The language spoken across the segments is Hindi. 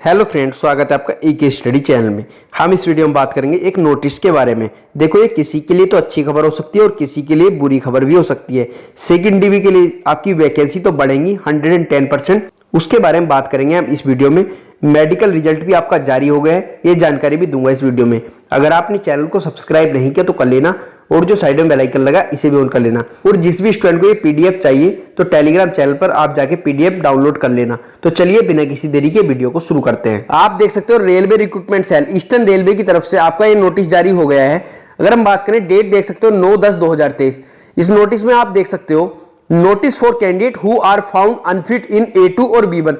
हेलो फ्रेंड्स, स्वागत है आपका एक स्टडी चैनल में। हम इस वीडियो में बात करेंगे एक नोटिस के बारे में। देखो, ये किसी के लिए तो अच्छी खबर हो सकती है और किसी के लिए बुरी खबर भी हो सकती है। सेकंड डिवी के लिए आपकी वैकेंसी तो बढ़ेंगी 110%। उसके बारे में बात करेंगे हम इस वीडियो में। मेडिकल रिजल्ट भी आपका जारी हो गया है, ये जानकारी भी दूंगा इस वीडियो में। अगर आपने चैनल को सब्सक्राइब नहीं किया तो कर लेना और जो साइड में बेल आइकन लगा इसे भी ऑन कर लेना। और जिस भी स्टूडेंट को ये पीडीएफ चाहिए तो टेलीग्राम चैनल पर आप जाके पीडीएफ डाउनलोड कर लेना। तो चलिए बिना किसी देरी के वीडियो को शुरू करते हैं। आप देख सकते हो railway recruitment cell eastern railway की तरफ से आपका ये नोटिस जारी हो गया है। अगर हम बात करें, डेट देख सकते हो 9/10/2023। इस नोटिस में आप देख सकते हो notice for candidate who are found unfit in A2 और B1।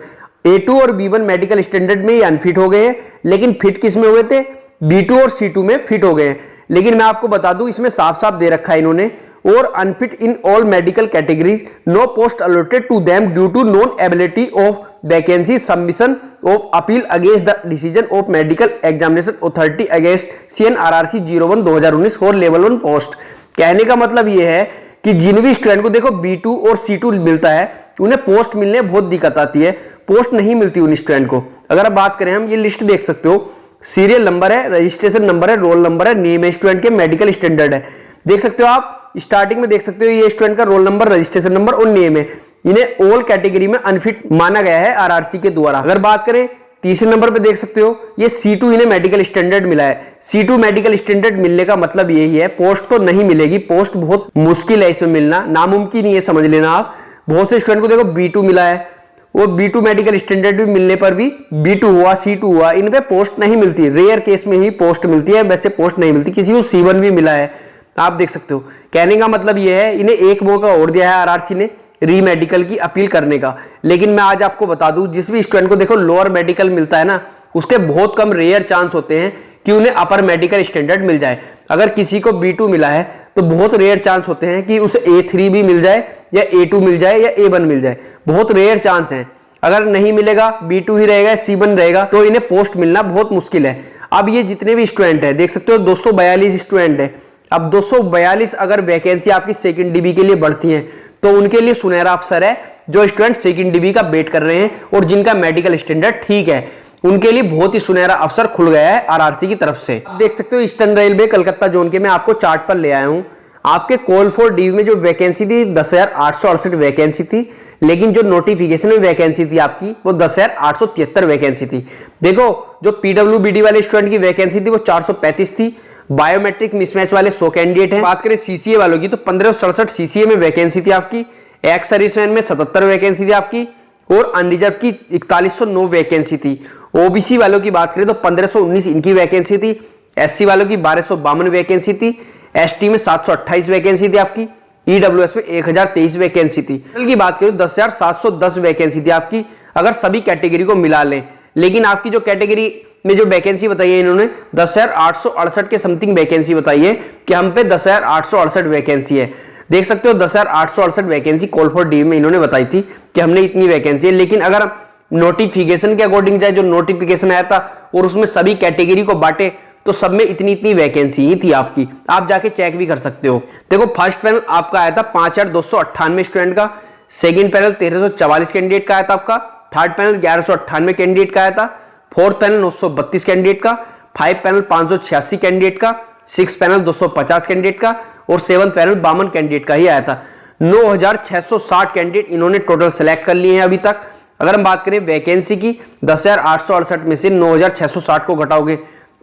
A2 और B1 मेडिकल स्टैंडर्ड में ये अनफिट हो गए हैं, लेकिन फिट किस में हुए थे? B2 और C2 में फिट हो गए हैं। लेकिन मैं आपको बता दूं, इसमें साफ साफ दे रखा है इन्होंने, और unfit in all medical categories, no post allotted to them due to non ability of vacancy, submission of appeal against the decision of medical examination authority against CNRRC 01/2019 for level 1 post. कहने का मतलब यह है कि जिन भी स्टूडेंट को देखो B2 और C2 मिलता है, उन्हें पोस्ट मिलने बहुत दिक्कत आती है, पोस्ट नहीं मिलती उन स्टूडेंट को। अगर आप बात करें, हम ये लिस्ट देख सकते हो, सीरियल नंबर है, रजिस्ट्रेशन नंबर है, रोल नंबर है, नेम है स्टूडेंट के, मेडिकल स्टैंडर्ड है। देख सकते हो आप स्टार्टिंग में देख सकते हो ये स्टूडेंट का रोल नंबर, रजिस्ट्रेशन नंबर और नेम है। इन्हें ऑल कैटेगरी में अनफिट माना गया है आरआरसी के द्वारा। अगर बात करें तीसरे नंबर पे देख सकते हो ये C2 इन्हें मेडिकल स्टैंडर्ड मिला है। C2 मेडिकल स्टैंडर्ड मिलने का मतलब यही है, पोस्ट तो नहीं मिलेगी, पोस्ट बहुत मुश्किल है इसमें मिलना, नामुमकिन ही है, समझ लेना आप। बहुत से स्टूडेंट को देखो B2 मिला है, वो B2 मेडिकल स्टैंडर्ड भी मिलने पर भी B2 हुआ, C2 हुआ, इन पे पोस्ट नहीं मिलती, रेयर केस में ही पोस्ट मिलती है, वैसे पोस्ट नहीं मिलती। किसी को C1 भी मिला है, आप देख सकते हो। कहने का मतलब यह है, इन्हें एक मौका और दिया है आरआरसी ने री मेडिकल की अपील करने का। लेकिन मैं आज आपको बता दूं, जिस भी स्टूडेंट को देखो लोअर मेडिकल मिलता है ना, उसके बहुत कम रेयर चांस होते हैं कि उन्हें अपर मेडिकल स्टैंडर्ड मिल जाए। अगर किसी को B2 मिला है तो बहुत रेयर चांस होते हैं कि उसे A3 भी मिल जाए या A2 मिल जाए या A1 मिल जाए, बहुत रेयर चांस है। अगर नहीं मिलेगा, B2 ही रहेगा, C1 रहेगा, तो इन्हें पोस्ट मिलना बहुत मुश्किल है। अब ये जितने भी स्टूडेंट है देख सकते हो 242 स्टूडेंट है। अब 242 अगर वैकेंसी आपकी सेकंड डिवी के लिए बढ़ती है तो उनके लिए सुनहरा अवसर है। जो स्टूडेंट सेकंड डिवी का वेट कर रहे हैं और जिनका मेडिकल स्टैंडर्ड ठीक है, उनके लिए बहुत ही सुनहरा अवसर खुल गया है आरआरसी की तरफ से। आप देख सकते हो ईस्टर्न रेलवे कलकत्ता जोन के मैं आपको चार्ट पर ले आया हूं। आपके कॉल फॉर डिवी में जो वैकेंसी थी 10,868 वैकेंसी थी, लेकिन जो नोटिफिकेशन में वैकेंसी थी आपकी वो 10,873 वैकेंसी थी। देखो, जो PWBD वाले स्टूडेंट की वैकेंसी थी वो 435 थी। बायोमेट्रिक मिसमैच वाले 100 कैंडिडेट हैं। बात करें CCA वालों की तो 1567 CCA में वैकेंसी थी आपकी, एक्स सर्विसमैन में 77 वैकेंसी थी आपकी, और अनरिजर्व की 4109 वैकेंसी थी। OBC वालों की बात करें तो 1519 इनकी वैकेंसी थी, SC वालों की 1252 वैकेंसी थी, ST में 728 वैकेंसी थी आपकी, EWS में 1023 वैकेंसी थी। की बात करें 10,710 वैकेंसी थी आपकी अगर सभी कैटेगरी को मिला लें। लेकिन आपकी जो कैटेगरी में जो वैकेंसी बताई है इन्होंने 10,868 के समथिंग वैकेंसी बताई है कि हम पे 10,868 वैकेंसी है। देख सकते हो 10,868 वैकेंसी कॉल फॉर डी में इन्होंने बताई थी कि हमने इतनी वैकेंसी है। लेकिन अगर नोटिफिकेशन के अकॉर्डिंग जाए, जो नोटिफिकेशन आया था और उसमें सभी कैटेगरी को बांटे तो सब में इतनी इतनी वैकेंसी ही थी आपकी। आप जाके चेक भी कर सकते हो। देखो, फर्स्ट पैनल आपका आया था 5,298 स्टूडेंट का, सेकेंड पैनल 1,344 कैंडिडेट का आया था आपका, थर्ड पैनल 1,198 कैंडिडेट का आया था, फोर्थ पैनल 932 कैंडिडेट का, फाइव पैनल 586 कैंडिडेट का, सिक्स पैनल 250 कैंडिडेट का और सेवंथ पैनल 52 कैंडिडेट का ही आया था। 9,660 कैंडिडेट इन्होंने टोटल सेलेक्ट कर लिए हैं अभी तक। अगर हम बात करें वैकेंसी की, 10,868 में से 9,660 को घटाओगे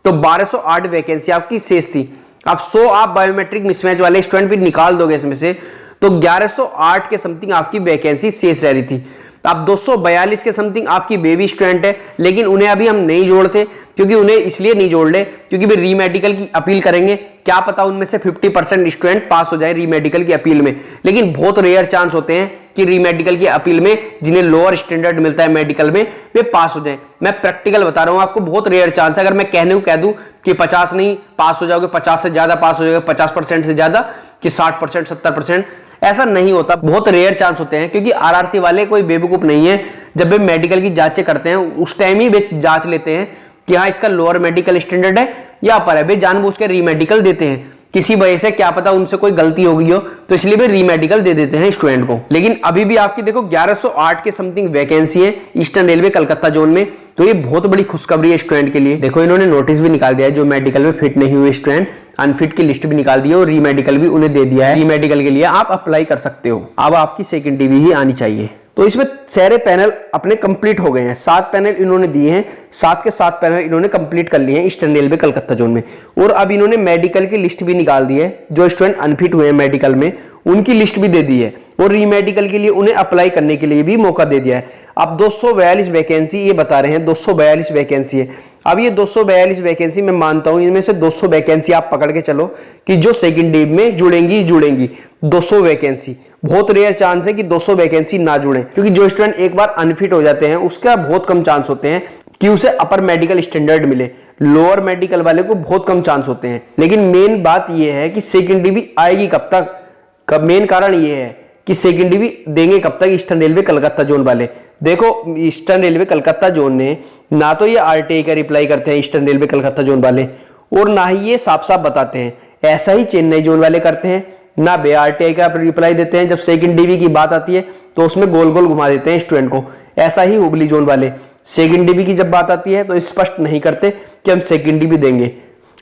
तो 1,208 वैकेंसी आपकी शेष थी। अब 100 आप बायोमेट्रिक मिसमैच वाले स्टूडेंट भी निकाल दोगे इसमें से तो 1,108 के समथिंग आपकी वैकेंसी शेष रह रही थी। अब 242 के समथिंग आपकी बेबी स्टूडेंट है, लेकिन उन्हें अभी हम नहीं जोड़ते, क्योंकि उन्हें इसलिए नहीं जोड़ ले क्योंकि वे री मेडिकल की अपील करेंगे। क्या पता उनमें से 50% स्टूडेंट पास हो जाए री मेडिकल की अपील में, लेकिन बहुत रेयर चांस होते हैं कि री मेडिकल की अपील में जिन्हें लोअर स्टैंडर्ड मिलता है मेडिकल में वे पास हो जाए। मैं प्रैक्टिकल बता रहा हूं आपको, बहुत रेयर चांस है। अगर मैं कहने को कह दूं कि 50 नहीं पास हो जाओगे, 50 से ज्यादा पास हो जाओगे, 50% से ज्यादा, कि 60%, 70%, ऐसा नहीं होता। बहुत रेयर चांस होते हैं, क्योंकि आरआरसी वाले कोई बेवकूफ नहीं है। जब वे मेडिकल की जांचें करते हैं उस टाइम ही वे जांच लेते हैं कि हाँ इसका लोअर मेडिकल स्टैंडर्ड है या अपर है, वे जानबूझ के री मेडिकल देते हैं। किसी वजह से क्या पता उनसे कोई गलती हो गई हो, तो इसलिए भी रीमेडिकल दे देते हैं स्टूडेंट को। लेकिन अभी भी आपकी देखो 1108 के समथिंग वैकेंसी है ईस्टर्न रेलवे कलकत्ता जोन में, तो ये बहुत बड़ी खुशखबरी है स्टूडेंट के लिए। देखो इन्होंने नोटिस भी निकाल दिया है, जो मेडिकल में फिट नहीं हुए स्टूडेंट अनफिट की लिस्ट भी निकाल दी है और रीमेडिकल भी उन्हें दे दिया है। रीमेडिकल के लिए आप अप्लाई कर सकते हो। अब आपकी सेकंड डिवी ही आनी चाहिए। तो इसमें सारे पैनल अपने कंप्लीट हो गए हैं, 7 पैनल इन्होंने दिए हैं, 7 के 7 पैनल इन्होंने कंप्लीट कर लिए हैं ईस्टर्न रेलवे कलकत्ता जोन में। और अब इन्होंने मेडिकल की लिस्ट भी निकाल दी है, जो स्टूडेंट अनफिट हुए हैं मेडिकल में उनकी लिस्ट भी दे दी है और रीमेडिकल के लिए उन्हें अप्लाई करने के लिए भी मौका दे दिया है। अब 242 वैकेंसी ये बता रहे हैं, 242 वैकेंसी है। अब ये 242 वैकेंसी मैं मानता हूं इनमें से 200 वैकेंसी आप पकड़ के चलो कि जो सेकंड डिव में जुड़ेंगी 200 वैकेंसी। बहुत रेयर चांस है कि 200 वैकेंसी ना जुड़े, क्योंकि जो स्टूडेंट एक बार अनफिट हो जाते हैं उसका बहुत कम चांस होते हैं कि उसे अपर मेडिकल स्टैंडर्ड मिले। लोअर मेडिकल वाले को बहुत कम चांस होते हैं। लेकिन मेन बात यह है कि सेकंड डिव आएगी कब तक, कब मेन कारण यह है कि सेकंड डिव देंगे कब तक ईस्टर्न रेलवे कलकत्ता जोन वाले। देखो ईस्टर्न रेलवे कलकत्ता जोन ने ना तो ये आरटीआई का रिप्लाई करते हैं ईस्टर्न रेलवे कलकत्ता जोन वाले, और ना ही ये साफ साफ बताते हैं। ऐसा ही चेन्नई जोन वाले करते हैं, ना बे आरटीआई का रिप्लाई देते हैं। जब सेकंड डिवी की बात आती है तो उसमें गोल गोल घुमा देते हैं स्टूडेंट को। ऐसा ही हुबली जोन वाले सेकंड डिवी की जब बात आती है तो स्पष्ट नहीं करते कि हम सेकंड डिवी देंगे।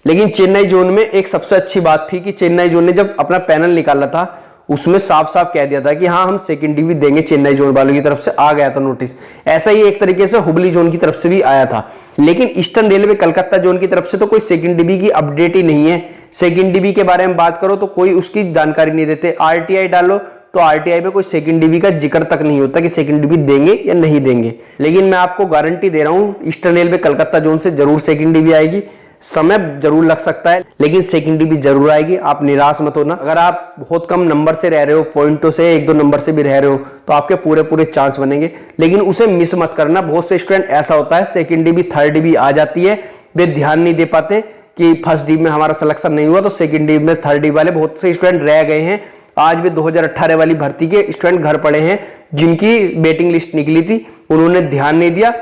लेकिन चेन्नई जोन में एक सबसे अच्छी बात थी कि चेन्नई जोन ने जब अपना पैनल निकाला था उसमें साफ साफ कह दिया था कि हाँ हम सेकंड डिवी देंगे। चेन्नई जोन वालों की तरफ से आ गया था नोटिस। ऐसा ही एक तरीके से हुबली जोन की तरफ से भी आया था। लेकिन ईस्टर्न रेलवे कलकत्ता जोन की तरफ से तो कोई सेकंड डिवी की अपडेट ही नहीं है। सेकंड डिवी के बारे में बात करो तो कोई उसकी जानकारी नहीं देते। आरटीआई डालो तो आरटीआई में कोई सेकंड डिवी का जिक्र तक नहीं होता कि सेकंड डिवी देंगे या नहीं देंगे। लेकिन मैं आपको गारंटी दे रहा हूं ईस्टर्न रेलवे कलकत्ता जोन से जरूर सेकंड डिवी आएगी। समय जरूर लग सकता है लेकिन सेकंड डिवी जरूर आएगी। आप निराश मत होना। अगर आप बहुत कम नंबर से रह रहे हो, पॉइंटों से 1-2 नंबर से भी रह रहे हो, तो आपके पूरे चांस बनेंगे। लेकिन उसे मिस मत करना। बहुत से स्टूडेंट ऐसा होता है सेकंड डिवी थर्ड डिवी आ जाती है, वे ध्यान नहीं दे पाते कि फर्स्ट डिव में हमारा सिलेक्शन नहीं हुआ तो सेकंड डिव में थर्ड डिव वाले बहुत से स्टूडेंट रह गए हैं। आज भी 2018 वाली भर्ती के स्टूडेंट घर पड़े हैं जिनकी वेटिंग लिस्ट निकली थी, उन्होंने ध्यान नहीं दिया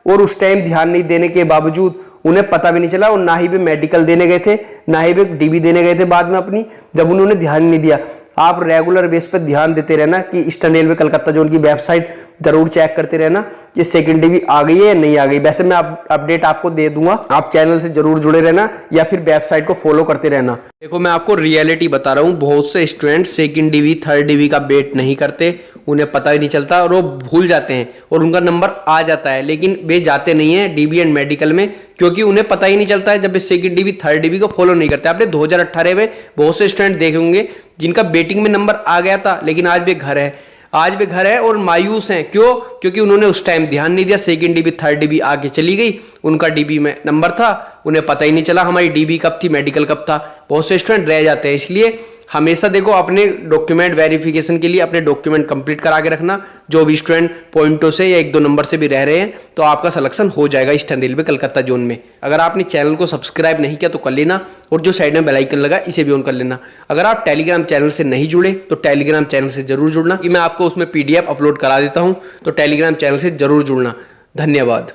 और उस टाइम ध्यान नहीं देने के बावजूद उन्हें पता भी नहीं चला और ना ही वे मेडिकल देने गए थे, ना ही वे डीबी देने गए थे बाद में अपनी, जब उन्होंने ध्यान नहीं दिया। आप रेगुलर बेस पर ध्यान देते रहना कि ईस्टर्न रेलवे कलकत्ता जोन की वेबसाइट जरूर चेक करते रहना कि सेकंड डिवी आ गई है या नहीं आ गई। वैसे मैं अपडेट आपको दे दूंगा, आप चैनल से जरूर जुड़े रहना या फिर वेबसाइट को फॉलो करते रहना। देखो मैं आपको रियलिटी बता रहा हूँ, बहुत से student second DV third DV का वेट नहीं करते, उन्हें पता ही नहीं चलता और वो भूल जाते हैं और उनका नंबर आ जाता है लेकिन वे जाते नहीं है डीबी एंड मेडिकल में, क्योंकि उन्हें पता ही नहीं चलता है जब वे सेकंड डिवी थर्ड डिवी को फॉलो नहीं करते। आपने 2018 में बहुत से स्टूडेंट देखे होंगे जिनका वेटिंग में नंबर आ गया था लेकिन आज वे घर है, आज भी घर है और मायूस हैं। क्यों? क्योंकि उन्होंने उस टाइम ध्यान नहीं दिया। सेकंड डिबी थर्ड डिबी आगे चली गई, उनका डिबी में नंबर था, उन्हें पता ही नहीं चला हमारी डिबी कब थी, मेडिकल कब था। बहुत से स्टूडेंट रह जाते हैं। इसलिए हमेशा देखो अपने डॉक्यूमेंट वेरिफिकेशन के लिए अपने डॉक्यूमेंट कंप्लीट करा के रखना। जो भी स्टूडेंट पॉइंटों से या 1-2 नंबर से भी रह रहे हैं तो आपका सिलेक्शन हो जाएगा ईस्टर्न रेलवे कलकत्ता जोन में। अगर आपने चैनल को सब्सक्राइब नहीं किया तो कर लेना और जो साइड में बेल आइकन लगा इसे भी ऑन कर लेना। अगर आप टेलीग्राम चैनल से नहीं जुड़े तो टेलीग्राम चैनल से जरूर जुड़ना कि मैं आपको उसमें PDF अपलोड करा देता हूँ, तो टेलीग्राम चैनल से जरूर जुड़ना। धन्यवाद।